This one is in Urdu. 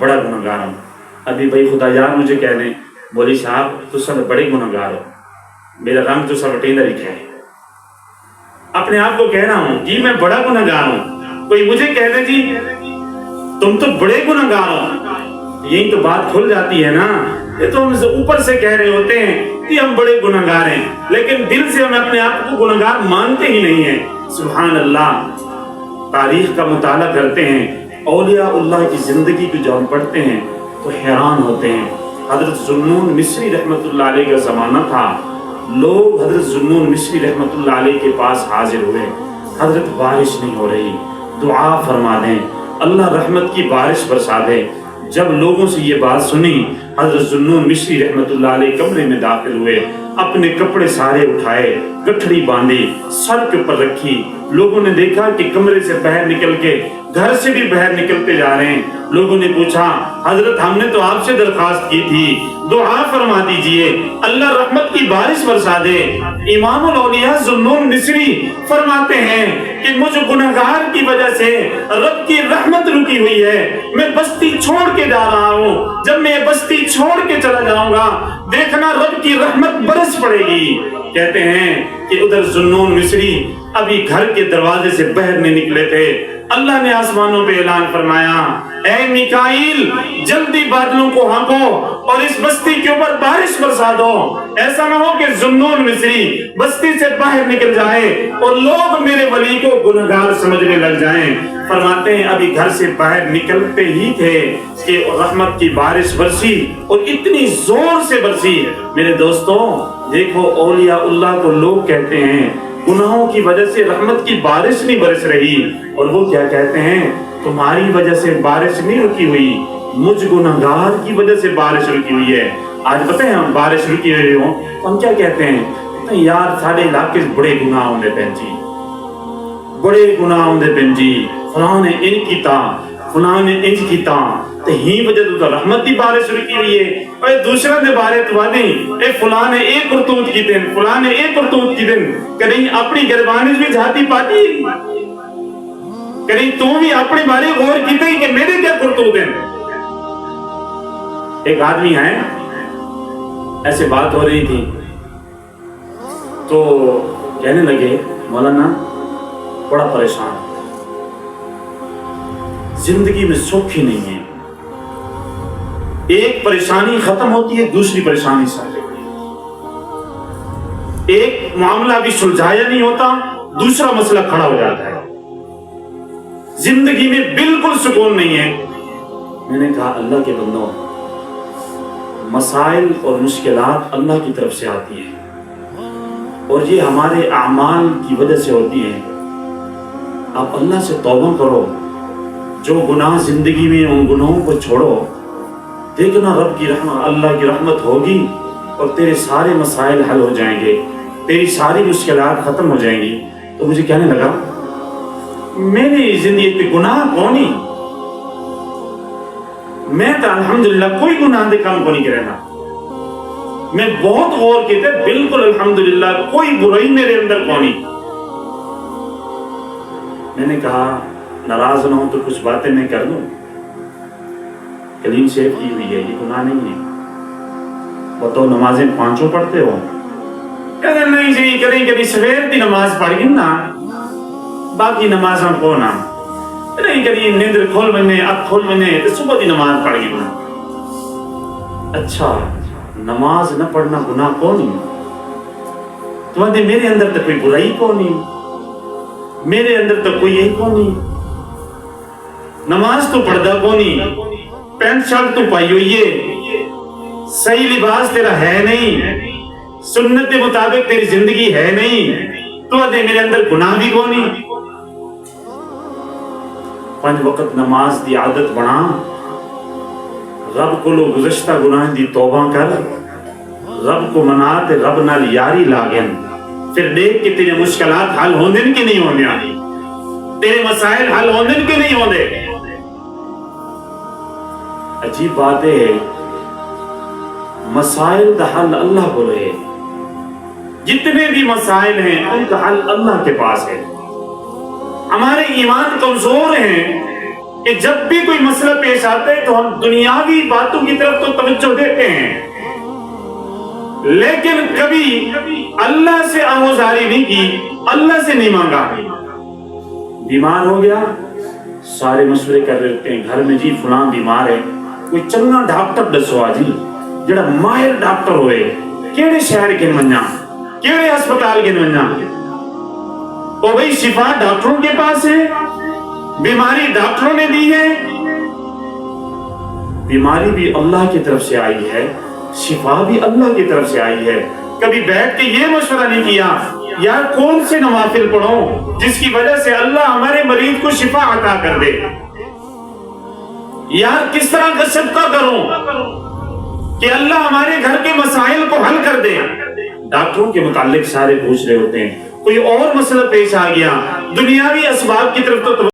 بڑا گنہگار ہوں. ابھی بھائی خدا یار مجھے کہہ دیں بولی صاحب تو سب بڑے گنہگار ہو, میرا رنگ تو سب ٹینڈر ہی ہے. اپنے آپ کو کہہ رہا ہوں جی میں بڑا گنہگار ہوں, کوئی مجھے کہہ دے جی تم تو بڑے گنہگار ہو, یہی تو بات کھل جاتی ہے نا. یہ تو ہم اوپر سے کہہ رہے ہوتے ہیں کہ ہم بڑے گنہگار ہیں, لیکن دل سے ہم اپنے آپ کو گنہگار مانتے ہی نہیں ہیں. سبحان اللہ. تاریخ کا مطالعہ کرتے ہیں, اولیاء اللہ کی زندگی کو جو ہم پڑھتے ہیں تو حیران ہوتے ہیں. حضرت ذوالنون مصری رحمۃ اللہ علیہ کا زمانہ تھا, لوگ حضرت ذوالنون مصری رحمۃ اللہ علیہ کے پاس حاضر ہوئے, حضرت بارش نہیں ہو رہی, دعا فرما دیں اللہ رحمت کی بارش برسا دے. جب لوگوں سے یہ بات سنی حضرت ذوالنون مصری رحمۃ اللہ علیہ کمرے میں داخل ہوئے, اپنے کپڑے سارے اٹھائے, گٹھڑی باندھی, سر کے اوپر رکھی. لوگوں نے دیکھا کہ کمرے سے باہر نکل کے گھر سے بھی باہر نکلتے جا رہے ہیں. لوگوں نے پوچھا حضرت ہم نے تو آپ سے درخواست کی تھی, دعا فرما دیجئے اللہ رحمت کی بارش برسا دے. امام الاولیاء ذوالنون مصری فرماتے ہیں کہ مجھ گنہگار کی وجہ سے رب کی رحمت رکی ہوئی ہے, میں بستی چھوڑ کے جا رہا ہوں, جب میں بستی چھوڑ کے چلا جاؤں گا دیکھنا رب کی رحمت برس پڑے گی. کہتے ہیں کہ ادھر ذوالنون مصری ابھی گھر کے دروازے سے باہر نہیں نکلے تھے, اللہ نے آسمانوں پہ اعلان فرمایا اے میکائیل جلدی بادلوں کو ہانکو اور اس بستی کے اوپر بارش برسا دو. ایسا نہ ہو کہ ذوالنون مصری بستی سے باہر نکل جائے اور لوگ میرے ولی کو گنہگار سمجھنے لگ جائیں. فرماتے ہیں ابھی گھر سے باہر نکلتے ہی تھے کہ رحمت کی بارش برسی, اور اتنی زور سے برسی. میرے دوستوں دیکھو اولیاء اللہ کو لوگ کہتے ہیں گناہوں کی وجہ سے رحمت کی بارش نہیں برس رہی, اور وہ کیا کہتے ہیں تمہاری وجہ سے بارش نہیں رکی ہوئی, مجھ گنہگار کی وجہ سے بارش رکی ہوئی ہے. آج پتہ ہے ہم بارش رکی ہوئی ہوں تو ہم کیا کہتے ہیں یار سارے علاقے بڑے گناہ ہوندے پہن جی, بڑے گناہ ہوندے پہن جی, فلاں نے ان کیتا فلاں نے انج کیتا تے ہی وجہ تو رحمت کی بارش رکی ہوئی ہے. اے دوسرا نے بارے تو نہیں, اے فلاں نے ایک کرتوت کی دن فلاں نے ایک کرتوت کی دن, کہیں اپنی گربانش بھی جھاتی پاتی, کہیں تو بھی اپنے بارے غور کیتے ہی کہ میرے کیا کرتوت ہیں. ایک آدمی ہے ایسے بات ہو رہی تھی تو کہنے لگے مولانا بڑا پریشان, زندگی میں سکھ ہی نہیں ہے, ایک پریشانی ختم ہوتی ہے دوسری پریشانی ساتھ ہوتی ہے, ایک معاملہ بھی سلجھایا نہیں ہوتا دوسرا مسئلہ کھڑا ہو جاتا ہے, زندگی میں بالکل سکون نہیں ہے. میں نے کہا اللہ کے بندوں مسائل اور مشکلات اللہ کی طرف سے آتی ہیں اور یہ ہمارے اعمال کی وجہ سے ہوتی ہیں. آپ اللہ سے توبہ کرو, جو گناہ زندگی میں ان گناہوں کو چھوڑو, دیکھنا رب کی رحمت اللہ کی رحمت ہوگی اور تیرے سارے مسائل حل ہو جائیں گے, تیری ساری مشکلات ختم ہو جائیں گی. تو مجھے کہنے لگا میری زندگی پہ گناہ کونی, میں تو الحمدللہ کوئی گناہ دے کام کو نہیں کرنا, میں بہت غور کیتے بالکل الحمدللہ کوئی برائی میرے اندر کونی. میں نے کہا ناراض نہ ہوں تو کچھ باتیں میں کر دوں, کلین شیف کی ہوئی ہے یہ گناہ نہیں ہے, بتاؤ نمازیں پانچوں پڑھتے ہو؟ کہتے نہیں جی کریں کبھی سویر دی نماز پڑھ گی نا باقی نمازاں کو نا, نہیں کبھی نیندر کھول میں اب کھول میں تو صبح دی نماز پڑھ گی نا. اچھا نماز نہ پڑھنا گناہ کون نہیں, تمہارے میرے اندر تو کوئی برائی کون نہیں, میرے اندر تو کوئی یہی کون نہیں, نماز تو پڑھدا کون نہیں, پینٹ شرٹ تو پائی ہوئی ہے, صحیح لباس تیرا ہے نہیں, سنت کے مطابق تیری زندگی ہے نہیں, تو میرے اندر گناہ بھی کون نہیں. 5 وقت نماز دی عادت بنا, رب کو لو گزشتہ گناہ دی توبہ کر, رب کو منا تے رب نال یاری لاگن, پھر دیکھ کہ تیرے مشکلات حل ہوندے کہ نہیں ہوندے, تیرے مسائل حل ہوندے کہ نہیں ہوندے. عجیب بات ہے مسائل کا حل اللہ کو رہے, جتنے بھی مسائل ہیں ان کا حل اللہ کے پاس ہے. ہمارے ایمان کمزور ہیں کہ جب بھی کوئی مسئلہ پیش آتا ہے تو ہم دنیاوی باتوں کی طرف تو توجہ دیتے ہیں، لیکن کبھی اللہ سے آموزاری نہیں کی، اللہ سے نہیں مانگا۔ بیمار ہو گیا، سارے مشورے کر رہے ہوتے ہیں گھر میں، جی فلاں بیمار ہے، کوئی چنگا ڈاکٹر دسو جی، جڑا ماہر ڈاکٹر ہوئے، کیڑے شہر کے منجا، کیڑے ہسپتال کے منجا؟ او بھائی شفا ڈاکٹروں کے پاس ہے، بیماری ڈاکٹروں نے دی ہے، بیماری بھی اللہ کی طرف سے آئی ہے، شفا بھی اللہ کی طرف سے آئی ہے۔ کبھی بیٹھ کے یہ مشورہ نہیں کیا یار کون سے نوافل پڑھو جس کی وجہ سے اللہ ہمارے مریض کو شفا عطا کر دے، یار کس طرح کا صدقہ کروں کہ اللہ ہمارے گھر کے مسائل کو حل کر دے۔ ڈاکٹروں کے متعلق سارے پوچھ رہے ہوتے ہیں، کوئی اور مسئلہ پیش آ گیا، دنیاوی اسباب کی طرف تو